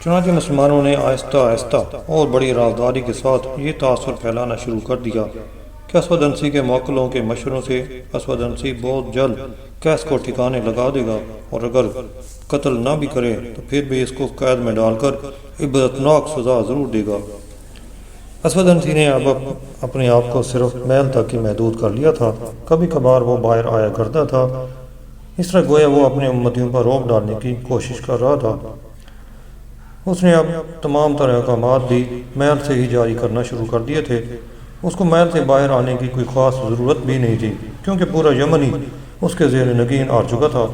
چنانچہ مسلمانوں نے آہستہ آہستہ اور بڑی رازداری کے ساتھ یہ تاثر پھیلانا شروع کر دیا کہ اسود انسی کے موکلوں کے مشوروں سے اسود انسی بہت جلد کیس کو ٹھکانے لگا دے گا، اور اگر قتل نہ بھی کرے تو پھر بھی اس کو قید میں ڈال کر عبرتناک سزا ضرور دے گا۔ اسود انسی نے اب اپنے آپ کو صرف محل تک ہی محدود کر لیا تھا۔ کبھی کبھار وہ باہر آیا کرتا تھا، اس طرح گویا وہ اپنے امتیوں پر روک ڈالنے کی کوشش کر رہا تھا۔ اس نے اب تمام طرح احکامات بھی محل سے ہی جاری کرنا شروع کر دیے تھے۔ اس کو محل سے باہر آنے کی کوئی خاص ضرورت بھی نہیں تھی، کیونکہ پورا یمن ہی اس کے زیر نگین آ چکا تھا۔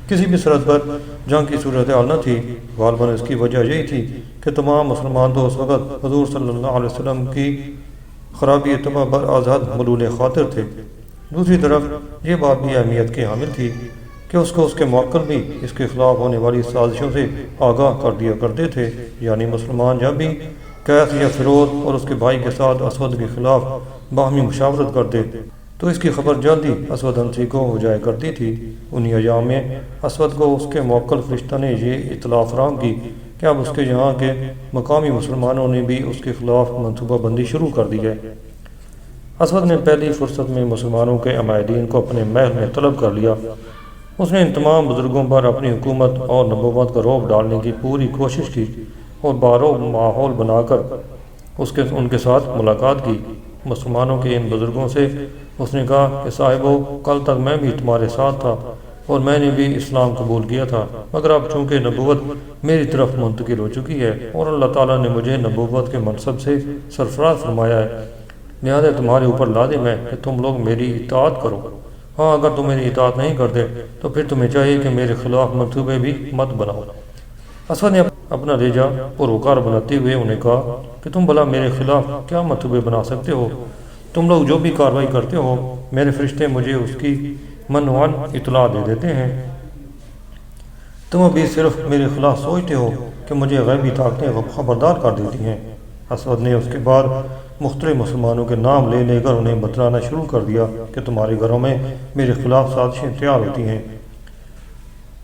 کسی بھی سرحد پر جنگ کی صورتحال نہ تھی۔ غالباً اس کی وجہ یہی تھی کہ تمام مسلمان تو اس وقت حضور صلی اللہ علیہ وسلم کی خرابی اتباع بر ازحد ملول خاطر تھے۔ دوسری طرف یہ بات بھی اہمیت کی حامل تھی کہ اس کو اس کے موکل بھی اس کے خلاف ہونے والی سازشوں سے آگاہ کر دیا کرتے تھے، یعنی مسلمان جب بھی قیس یا فیروز اور اس کے بھائی کے ساتھ اسود کے خلاف باہمی مشاورت کرتے تو اس کی خبر جلد ہی اسود انسی کو ہو جایا کرتی تھی۔ انہی ایام میں اسود کو اس کے موکل فرشتہ نے یہ اطلاع فراہم کی کہ اب اس کے یہاں کے مقامی مسلمانوں نے بھی اس کے خلاف منصوبہ بندی شروع کر دی ہے۔ اسود نے پہلی فرصت میں مسلمانوں کے عمائدین کو اپنے محل میں طلب کر لیا۔ اس نے ان تمام بزرگوں پر اپنی حکومت اور نبوت کا رعب ڈالنے کی پوری کوشش کی اور بارو ماحول بنا کر ان کے ساتھ ملاقات کی۔ مسلمانوں کے ان بزرگوں سے اس نے کہا کہ صاحبو، کل تک میں بھی تمہارے ساتھ تھا اور میں نے بھی اسلام قبول کیا تھا، مگر اب چونکہ نبوت میری طرف منتقل ہو چکی ہے اور اللہ تعالیٰ نے مجھے نبوت کے منصب سے سرفراز فرمایا ہے، لہذا تمہارے اوپر لازم ہے کہ تم لوگ میری اطاعت کرو۔ ہاں، اگر تم میری اطاعت نہیں کرتے تو پھر تمہیں چاہیے کہ میرے خلاف منصوبے بھی مت بناؤ۔ اسود نے اپنا لہجہ پروکار بناتے ہوئے انہیں کہا کہ تم بھلا میرے خلاف کیا منصوبے بنا سکتے ہو؟ تم لوگ جو بھی کارروائی کرتے ہو میرے فرشتے مجھے اس کی منوعاً اطلاع دے دیتے ہیں۔ تم ابھی صرف میرے خلاف سوچتے ہو کہ مجھے غیبی طاقتیں خبردار کر دیتی ہیں۔ اسود نے اس کے بعد مختلف مسلمانوں کے نام لے لے کر انہیں بتلانا شروع کر دیا کہ تمہارے گھروں میں میرے خلاف سازشیں تیار ہوتی ہیں۔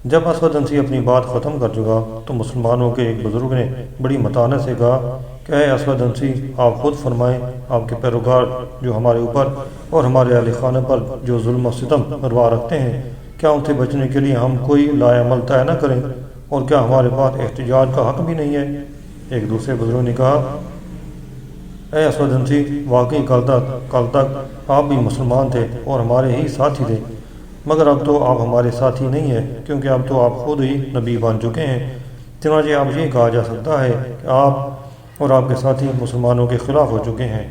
جب اسود انسی اپنی بات ختم کر چکا تو مسلمانوں کے ایک بزرگ نے بڑی متانت سے کہا کہ اے اسود انسی، آپ خود فرمائیں، آپ کے پیروکار جو ہمارے اوپر اور ہمارے اہل خانہ پر جو ظلم و ستم روا رکھتے ہیں، کیا ان سے بچنے کے لیے ہم کوئی لائے عمل طے نہ کریں، اور کیا ہمارے پاس احتجاج کا حق بھی نہیں ہے؟ ایک دوسرے بزرگ نے کہا، اے اسود انسی، واقعی کل تک آپ بھی مسلمان تھے اور ہمارے ہی ساتھی تھے، مگر اب تو آپ ہمارے ساتھی نہیں ہیں، کیونکہ اب تو آپ خود ہی نبی بن چکے ہیں۔ چنانچہ اب یہ کہا جا سکتا ہے کہ آپ اور آپ کے ساتھی مسلمانوں کے خلاف ہو چکے ہیں۔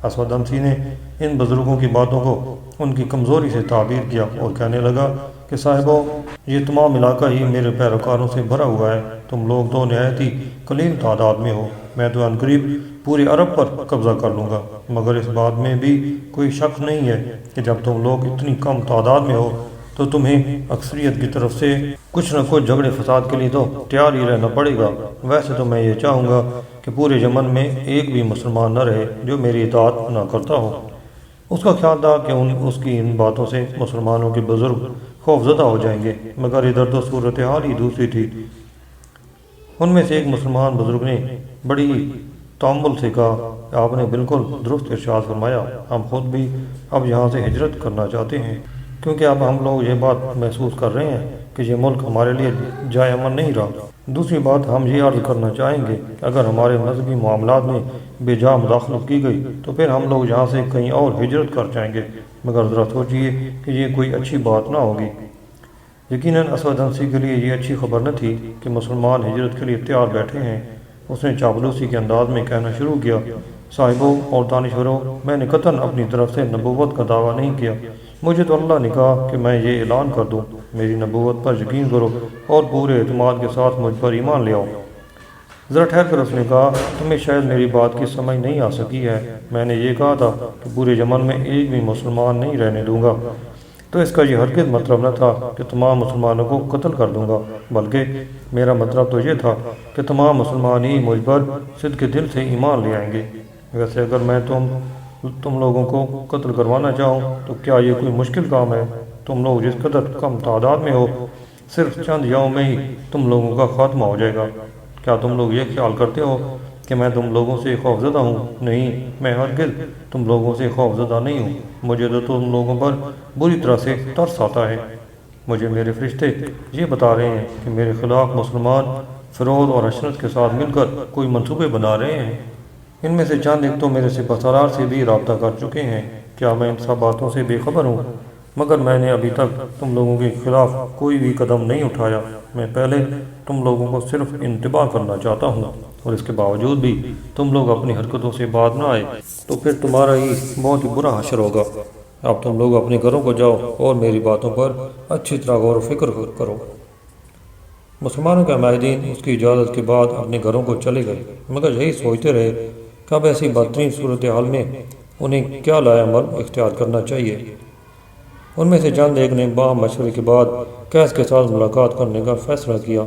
اسود انسی نے ان بزرگوں کی باتوں کو ان کی کمزوری سے تعبیر کیا اور کہنے لگا کہ صاحبو، یہ تمام علاقہ ہی میرے پیروکاروں سے بھرا ہوا ہے، تم لوگ تو نہایت ہی قلیل تعداد میں ہو، میں تو عنقریب پورے عرب پر قبضہ کر لوں گا، مگر اس بات میں بھی کوئی شک نہیں ہے کہ جب تم لوگ اتنی کم تعداد میں ہو تو تمہیں اکثریت کی طرف سے کچھ نہ کچھ جھگڑے فساد کے لیے تو تیار ہی رہنا پڑے گا۔ ویسے تو میں یہ چاہوں گا کہ پورے یمن میں ایک بھی مسلمان نہ رہے جو میری اطاعت نہ کرتا ہو۔ اس کا خیال تھا کہ اس کی ان باتوں سے مسلمانوں کے بزرگ خوفزدہ ہو جائیں گے، مگر ادھر تو صورتحال ہی دوسری تھی۔ ان میں سے ایک مسلمان بزرگ نے بڑی تأمل سے کہا، آپ نے بالکل درست ارشاد فرمایا، ہم خود بھی اب یہاں سے ہجرت کرنا چاہتے ہیں، کیونکہ اب ہم لوگ یہ بات محسوس کر رہے ہیں کہ یہ ملک ہمارے لیے جائے امن نہیں رہا۔ دوسری بات ہم یہ عرض کرنا چاہیں گے کہ اگر ہمارے مذہبی معاملات میں بے جا مداخلت کی گئی تو پھر ہم لوگ یہاں سے کہیں اور ہجرت کر جائیں گے، مگر ذرا سوچئے کہ یہ کوئی اچھی بات نہ ہوگی۔ یقیناً اسود انسی کے لیے یہ اچھی خبر نہ تھی کہ مسلمان ہجرت کے لیے تیار بیٹھے ہیں۔ اس نے چاپلوسی کے انداز میں کہنا شروع کیا، صاحبوں اور دانشوروں، میں نے قطعاً اپنی طرف سے نبوت کا دعویٰ نہیں کیا، مجھے تو اللہ نے کہا کہ میں یہ اعلان کر دوں، میری نبوت پر یقین کرو اور پورے اعتماد کے ساتھ مجھ پر ایمان لے آؤ۔ ذرا ٹھہر کر اس نے کہا، تمہیں شاید میری بات کی سمجھ نہیں آ سکی ہے، میں نے یہ کہا تھا کہ پورے یمن میں ایک بھی مسلمان نہیں رہنے دوں گا، تو اس کا یہ ہرگز مطلب نہ تھا کہ تمام مسلمانوں کو قتل کر دوں گا، بلکہ میرا مطلب تو یہ تھا کہ تمام مسلمان ہی مجھ پر صدق دل سے ایمان لے آئیں گے۔ ویسے اگر میں تم لوگوں کو قتل کروانا چاہوں تو کیا یہ کوئی مشکل کام ہے؟ تم لوگ جس قدر کم تعداد میں ہو، صرف چند یوم میں ہی تم لوگوں کا خاتمہ ہو جائے گا۔ کیا تم لوگ یہ خیال کرتے ہو کہ میں تم لوگوں سے خوفزدہ ہوں؟ نہیں، میں ہرگز تم لوگوں سے خوفزدہ نہیں ہوں۔ مجھے تو تم لوگوں پر بری طرح سے ترس آتا ہے۔ مجھے میرے فرشتے یہ بتا رہے ہیں کہ میرے خلاف مسلمان فرعون اور اشرت کے ساتھ مل کر کوئی منصوبے بنا رہے ہیں۔ ان میں سے چند ایک تو میرے سپہ سالار سے بھی رابطہ کر چکے ہیں۔ کیا میں ان سب باتوں سے بے خبر ہوں؟ مگر میں نے ابھی تک تم لوگوں کے خلاف کوئی بھی قدم نہیں اٹھایا۔ میں پہلے تم لوگوں کو صرف انتباہ کرنا چاہتا ہوں، اور اس کے باوجود بھی تم لوگ اپنی حرکتوں سے باز نہ آئے تو پھر تمہارا ہی بہت ہی برا حشر ہوگا۔ اب تم لوگ اپنے گھروں کو جاؤ اور میری باتوں پر اچھی طرح غور و فکر کرو۔ مسلمانوں کے عمائدین اس کی اجازت کے بعد اپنے گھروں کو چلے گئے، مگر یہی سوچتے رہے کہ اب ایسی بدترین صورتحال میں انہیں کیا لائے عمل اختیار کرنا چاہیے۔ ان میں سے چند ایک نے باہم مشورے کے بعد قیس کے ساتھ ملاقات کرنے کا فیصلہ کیا۔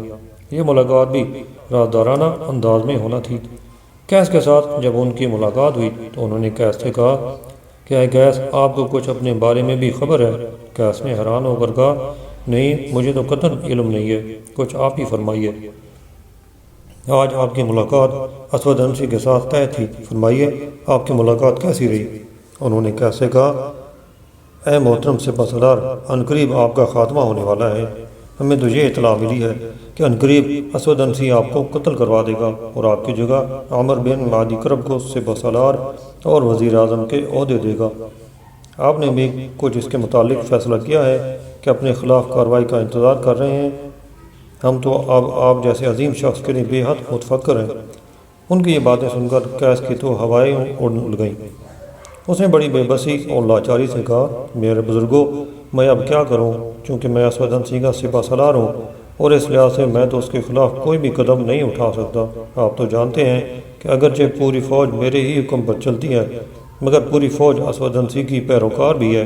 یہ ملاقات بھی رازدارانہ انداز میں ہونا تھی۔ قیس کے ساتھ جب ان کی ملاقات ہوئی تو انہوں نے قیس سے کہا کہ اے قیس، آپ کو کچھ اپنے بارے میں بھی خبر ہے؟ قیس نے حیران ہو کر کہا، نہیں، مجھے تو قطعاً علم نہیں ہے، کچھ آپ ہی فرمائیے۔ آج آپ کی ملاقات اسود عنسی کے ساتھ طے تھی، فرمائیے آپ کی ملاقات کیسی رہی؟ انہوں نے قیس سے کہا، اے محترم سپہ سالار، عنقریب آپ کا خاتمہ ہونے والا ہے۔ ہمیں تو یہ اطلاع ملی ہے کہ عنقریب اسود عنسی آپ کو قتل کروا دے گا اور آپ کی جگہ عامر بن معدی کرب کو سپہ سالار اور وزیر اعظم کے عہدے دے گا۔ آپ نے بھی کچھ اس کے متعلق فیصلہ کیا ہے کہ اپنے خلاف کارروائی کا انتظار کر رہے ہیں؟ ہم تو اب آپ جیسے عظیم شخص کے لیے بے حد متفکر ہیں۔ ان کی یہ باتیں سن کر قیس کی تو ہوائیں اڑ گئیں۔ اس نے بڑی بے بسی اور لاچاری سے کہا، میرے بزرگوں، میں اب کیا کروں؟ چونکہ میں اسود عنسی کا سپہ سالار ہوں اور اس لحاظ سے میں تو اس کے خلاف کوئی بھی قدم نہیں اٹھا سکتا۔ آپ تو جانتے ہیں کہ اگرچہ پوری فوج میرے ہی حکم پر چلتی ہے، مگر پوری فوج اسود عنسی کی پیروکار بھی ہے۔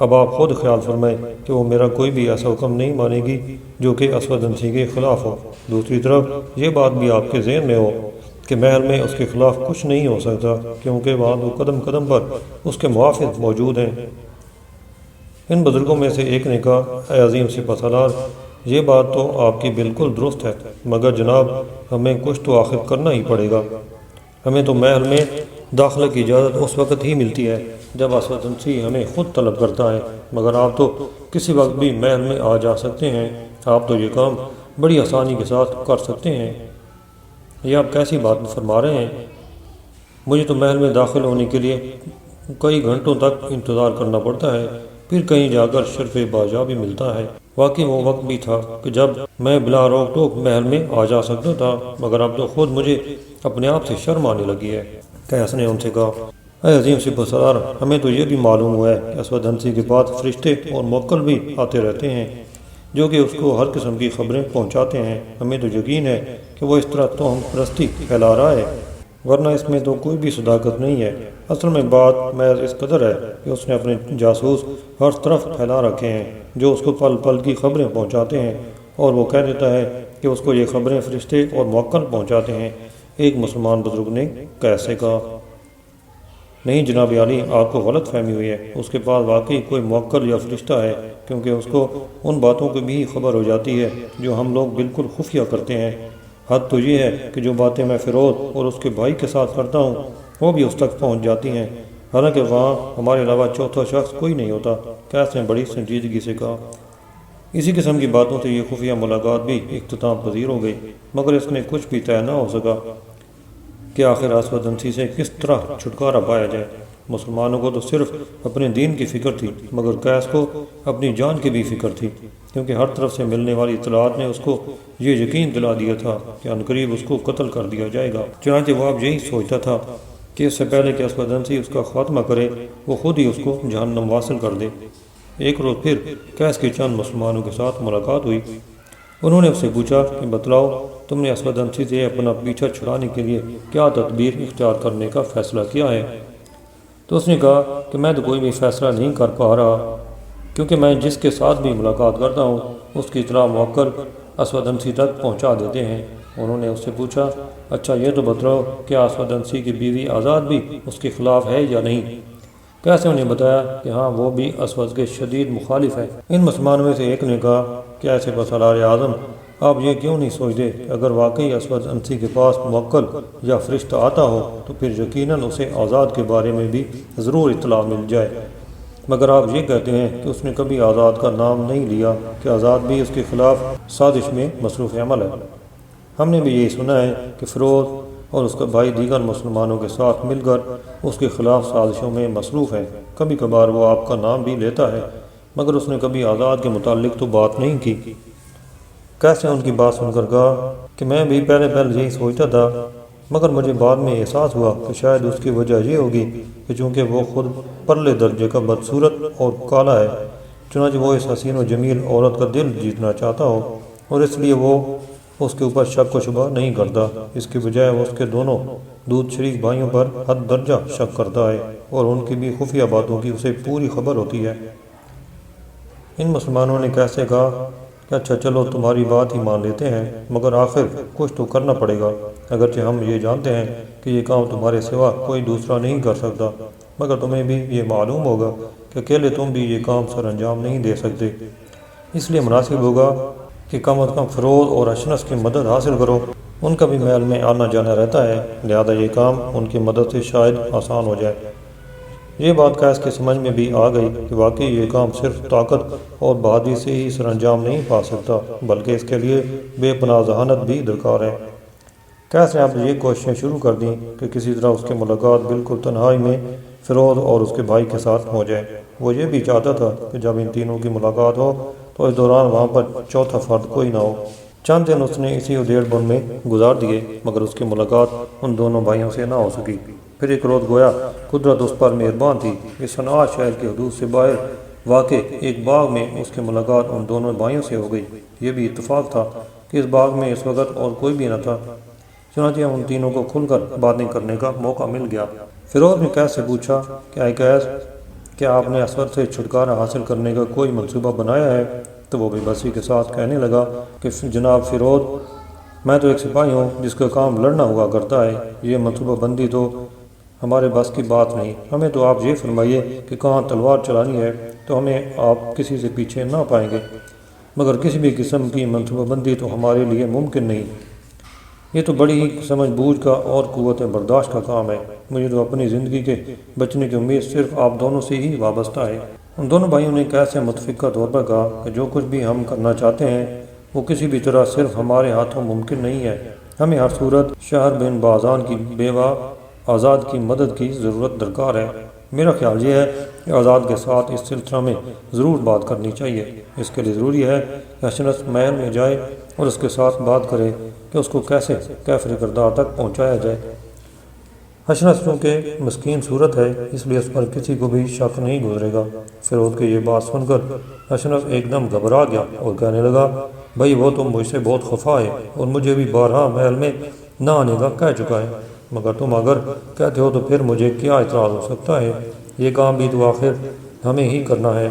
اب آپ خود خیال فرمائیں کہ وہ میرا کوئی بھی ایسا حکم نہیں مانے گی جو کہ اسود عنسی کے خلاف ہو۔ دوسری طرف یہ بات بھی آپ کے ذہن میں ہو کہ محل میں اس کے خلاف کچھ نہیں ہو سکتا، کیونکہ وہاں تو قدم قدم پر اس کے محافظ موجود ہیں۔ ان بزرگوں میں سے ایک نے کہا، اے عظیم سپہ سالار، یہ بات تو آپ کی بالکل درست ہے، مگر جناب ہمیں کچھ تو آخر کرنا ہی پڑے گا۔ ہمیں تو محل میں داخلے کی اجازت اس وقت ہی ملتی ہے جب اسود عنسی ہمیں خود طلب کرتا ہے، مگر آپ تو کسی وقت بھی محل میں آ جا سکتے ہیں۔ آپ تو یہ کام بڑی آسانی کے ساتھ کر سکتے ہیں۔ یہ آپ کیسی بات فرما رہے ہیں؟ مجھے تو محل میں داخل ہونے کے لیے کئی گھنٹوں تک انتظار کرنا پڑتا ہے، پھر کہیں جا کر شرف باجا بھی ملتا ہے۔ واقعی وہ وقت بھی تھا کہ جب میں بلا روک ٹوک محل میں آ جا سکتا تھا، مگر اب تو خود مجھے اپنے آپ سے شرم آنے لگی ہے۔ قیس نے ان سے کہا، اے عظیم سپہ سالار، ہمیں تو یہ بھی معلوم ہوا ہے کہ اسود عنسی کے پاس فرشتے اور موکل بھی آتے رہتے ہیں جو کہ اس کو ہر قسم کی خبریں پہنچاتے ہیں۔ ہمیں تو یقین ہے کہ وہ اس طرح تہم پرستی پھیلا رہا ہے، ورنہ اس میں تو کوئی بھی صداقت نہیں ہے۔ اصل میں بات محض اس قدر ہے کہ اس نے اپنے جاسوس ہر طرف پھیلا رکھے ہیں جو اس کو پل پل کی خبریں پہنچاتے ہیں، اور وہ کہہ دیتا ہے کہ اس کو یہ خبریں فرشتے اور موکل پہنچاتے ہیں۔ ایک مسلمان بزرگ نے قیس سے کہا، نہیں جناب عالی، آپ کو غلط فہمی ہوئی ہے، اس کے پاس واقعی کوئی موکل یا فرشتہ ہے، کیونکہ اس کو ان باتوں کی بھی خبر ہو جاتی ہے جو ہم لوگ بالکل خفیہ کرتے ہیں۔ حد تو یہ ہے کہ جو باتیں میں فیروز اور اس کے بھائی کے ساتھ کرتا ہوں وہ بھی اس تک پہنچ جاتی ہیں، حالانکہ وہاں ہمارے علاوہ چوتھا شخص کوئی نہیں ہوتا۔ قیس نے بڑی سنجیدگی سے کہا۔ اسی قسم کی باتوں سے یہ خفیہ ملاقات بھی اختتام پذیر ہو گئی، مگر اس میں کچھ بھی طے نہ ہو سکا کہ آخر اسود عنسی سے کس طرح چھٹکارا پایا جائے۔ مسلمانوں کو تو صرف اپنے دین کی فکر تھی، مگر قیس کو اپنی جان کی بھی فکر تھی، کیونکہ ہر طرف سے ملنے والی اطلاعات نے اس کو یہ یقین دلا دیا تھا کہ عنقریب اس کو قتل کر دیا جائے گا۔ چنانچہ وہ اب یہی سوچتا تھا کہ اس سے پہلے کہ اسود عنسی اس کا خاتمہ کرے، وہ خود ہی اس کو جہنم واصل کر دے۔ ایک روز پھر قیس کی چند مسلمانوں کے ساتھ ملاقات ہوئی۔ انہوں نے اس سے پوچھا کہ بتلاؤ، تم نے اسود عنسی سے اپنا پیچھا چھڑانے کے لیے کیا تدبیر اختیار کرنے کا فیصلہ کیا ہے؟ تو اس نے کہا کہ میں تو کوئی بھی فیصلہ نہیں کر پا رہا، کیونکہ میں جس کے ساتھ بھی ملاقات کرتا ہوں اس کی اطلاع موکل اسود عنسی تک پہنچا دیتے ہیں۔ انہوں نے اس سے پوچھا، اچھا یہ تو بتلاؤ کیا اسود عنسی کی بیوی آزاد بھی اس کے خلاف ہے یا نہیں؟ کیسے انہیں بتایا کہ ہاں وہ بھی اسود کے شدید مخالف ہے۔ ان مسلمانوں میں سے ایک نے کہا کہ ایسے سالار اعظم، آپ یہ کیوں نہیں سوچتے کہ اگر واقعی اسود انسی کے پاس موکل یا فرشتہ آتا ہو تو پھر یقیناً اسے آزاد کے بارے میں بھی ضرور اطلاع مل جائے، مگر آپ یہ کہتے ہیں کہ اس نے کبھی آزاد کا نام نہیں لیا کہ آزاد بھی اس کے خلاف سازش میں مصروف عمل ہے۔ ہم نے بھی یہی سنا ہے کہ فیروز اور اس کا بھائی دیگر مسلمانوں کے ساتھ مل کر اس کے خلاف سازشوں میں مصروف ہیں۔ کبھی کبھار وہ آپ کا نام بھی لیتا ہے، مگر اس نے کبھی آزاد کے متعلق تو بات نہیں کی۔ کیسے ان کی بات سن کر کہا کہ میں بھی پہلے یہی سوچتا تھا، مگر مجھے بعد میں احساس ہوا کہ شاید اس کی وجہ یہ ہوگی کہ چونکہ وہ خود پرلے درجے کا بدصورت اور کالا ہے، چنانچہ وہ اس حسین و جمیل عورت کا دل جیتنا چاہتا ہو، اور اس لیے وہ اس کے اوپر شک و شبہ نہیں کرتا۔ اس کی بجائے وہ اس کے دونوں دودھ شریک بھائیوں پر حد درجہ شک کرتا ہے، اور ان کی بھی خفیہ باتوں کی اسے پوری خبر ہوتی ہے۔ ان مسلمانوں نے کیسے کہا کہ اچھا چلو تمہاری بات ہی مان لیتے ہیں، مگر آخر کچھ تو کرنا پڑے گا، اگرچہ ہم یہ جانتے ہیں کہ یہ کام تمہارے سوا کوئی دوسرا نہیں کر سکتا، مگر تمہیں بھی یہ معلوم ہوگا کہ اکیلے تم بھی یہ کام سر انجام نہیں دے سکتے، اس لیے مناسب ہوگا کہ کم از کم فیروز اور اشنس کی مدد حاصل کرو۔ ان کا بھی محل میں آنا جانا رہتا ہے، لہذا یہ کام ان کی مدد سے شاید آسان ہو جائے۔ یہ بات قیس کے سمجھ میں بھی آ گئی کہ واقعی یہ کام صرف طاقت اور بہادری سے ہی سر انجام نہیں پا سکتا، بلکہ اس کے لیے بے پناہ ذہانت بھی درکار ہے۔ قیس نے اب یہ کوششیں شروع کر دیں کہ کسی طرح اس کی ملاقات بالکل تنہائی میں فیروز اور اس کے بھائی کے ساتھ ہو جائے۔ وہ یہ بھی چاہتا تھا کہ جب ان تینوں کی ملاقات ہو تو اس دوران وہاں پر چوتھا فرد کوئی نہ ہو۔ چند دن اس نے اسی ادھیڑ بن میں گزار دیے، مگر اس کی ملاقات ان دونوں بھائیوں سے نہ ہو سکی۔ پھر ایک روز گویا قدرت اس پر مہربان تھی کہ صنعا شہر کے حدود سے باہر واقع ایک باغ میں اس کی ملاقات ان دونوں بھائیوں سے ہو گئی۔ یہ بھی اتفاق تھا کہ اس باغ میں اس وقت اور کوئی بھی نہ تھا، چنانچہ ان تینوں کو کھل کر باتیں کرنے کا موقع مل گیا۔ فیروز نے قیس سے پوچھا کہ اے قیس، کیا آپ نے اسود سے چھٹکارا حاصل کرنے کا کوئی منصوبہ بنایا ہے؟ تو وہ بے بسی کے ساتھ کہنے لگا کہ جناب فیروز، میں تو ایک سپاہی ہوں جس کا کام لڑنا ہوا کرتا ہے، یہ منصوبہ بندی تو ہمارے بس کی بات نہیں۔ ہمیں تو آپ یہ فرمائیے کہ کہاں تلوار چلانی ہے تو ہمیں آپ کسی سے پیچھے نہ پائیں گے، مگر کسی بھی قسم کی منصوبہ بندی تو ہمارے لیے ممکن نہیں۔ یہ تو بڑی ہی سمجھ بوجھ کا اور قوت برداشت کا کام ہے۔ مجھے تو اپنی زندگی کے بچنے کی امید صرف آپ دونوں سے ہی وابستہ ہے۔ ان دونوں بھائیوں نے کیسے متفقہ طور پر کہا کہ جو کچھ بھی ہم کرنا چاہتے ہیں وہ کسی بھی طرح صرف ہمارے ہاتھوں ممکن نہیں ہے۔ ہمیں ہر صورت شہر بن بازان کی بیوہ آزاد کی مدد کی ضرورت درکار ہے۔ میرا خیال یہ ہے کہ آزاد کے ساتھ اس سلسلہ میں ضرور بات کرنی چاہیے۔ اس کے لیے ضروری ہے کہ اشنس محل میں جائے اور اس کے ساتھ بات کرے کہ اس کو کیسے کیفر کردار تک پہنچایا جائے۔ اشنس چونکہ مسکین صورت ہے، اس لیے اس پر کسی کو بھی شک نہیں گزرے گا۔ فیروز کی یہ بات سن کر اشنس ایک دم گھبرا گیا اور کہنے لگا، بھائی وہ تو مجھ سے بہت خفا ہے اور مجھے بھی بارہا محل میں نہ آنے کا کہہ چکا ہے، مگر تم اگر کہتے ہو تو پھر مجھے کیا اعتراض ہو سکتا ہے؟ یہ کام بھی تو آخر ہمیں ہی کرنا ہے۔